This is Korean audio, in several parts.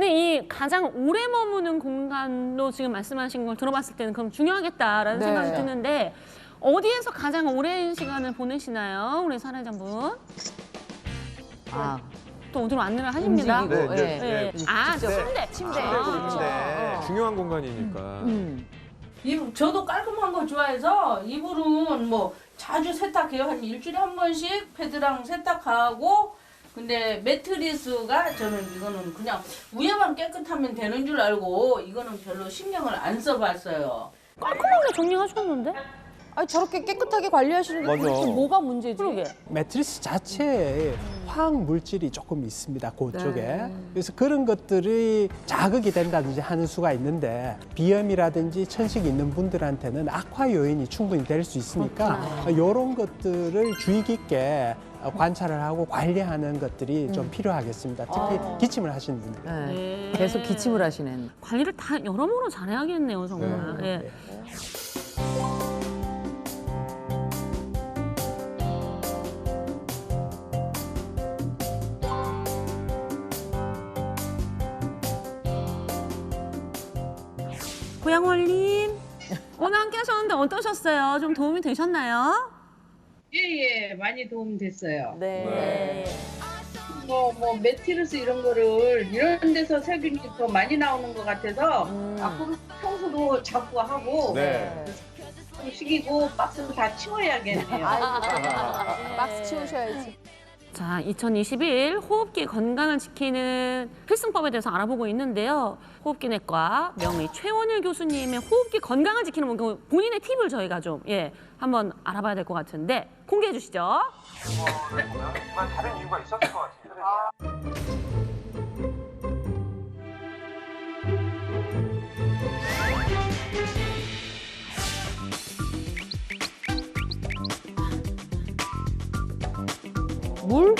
근데 이 가장 오래 머무는 공간로 지금 말씀하신 걸 들어봤을 때는 그럼 중요하겠다라는 네. 생각이 드는데 어디에서 가장 오랜 시간을 보내시나요? 우리 사례자분. 아, 또 어디로 안내를 하십니다. 움직이고, 네, 예. 네. 아, 침대. 침대. 아. 중요한 공간이니까. 저도 깔끔한 거 좋아해서 이불은 뭐 자주 세탁해요. 한 일주일에 한 번씩 패드랑 세탁하고. 근데 매트리스가 저는 이거는 그냥 위에만 깨끗하면 되는 줄 알고 이거는 별로 신경을 안 써봤어요. 깔끔하게 정리하셨는데? 아니, 저렇게 깨끗하게 관리하시는 게 맞아. 도대체 뭐가 문제지? 그러게. 매트리스 자체에 화학 물질이 조금 있습니다. 그쪽에. 그래서 그런 것들이 자극이 된다든지 하는 수가 있는데 비염이라든지 천식이 있는 분들한테는 악화 요인이 충분히 될 수 있으니까 이런 것들을 주의 깊게 관찰을 하고 관리하는 것들이 좀 필요하겠습니다. 특히 기침을 하시는 분들. 네. 계속 기침을 하시는. 관리를 다 여러모로 잘해야겠네요, 정말. 예. 고양월님, 오늘 함께 하셨는데 어떠셨어요? 좀 도움이 되셨나요? 예, 많이 도움 됐어요. 네. 뭐 매트리스 이런 거를 이런 데서 세균이 더 많이 나오는 것 같아서 앞으로 청소도 자꾸 하고 네. 식이고 박스도 다 치워야겠네요. 박스 치우셔야지. 자, 2021 호흡기 건강을 지키는 필승법에 대해서 알아보고 있는데요. 호흡기내과 명의 최원일 교수님의 호흡기 건강을 지키는 본인의 팁을 저희가 좀 한번 알아봐야 될 것 같은데 공개해 주시죠. 정말 다른 이유가 있었을 것 같아요. 물?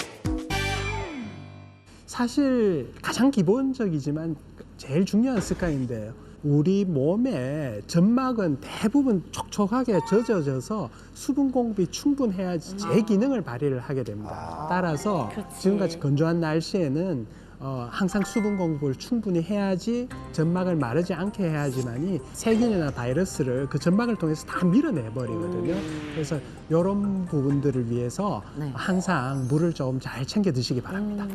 사실 가장 기본적이지만 제일 중요한 습관인데요. 우리 몸의 점막은 대부분 촉촉하게 젖어져서 수분 공급이 충분해야지 제 기능을 발휘를 하게 됩니다. 따라서 그렇지. 지금같이 건조한 날씨에는 항상 수분 공급을 충분히 해야지 점막을 마르지 않게 해야지만이 세균이나 바이러스를 그 점막을 통해서 다 밀어내 버리거든요. 그래서 이런 부분들을 위해서 항상 물을 좀 잘 챙겨 드시기 바랍니다.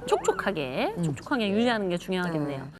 촉촉하게 유지하는 게 중요하겠네요.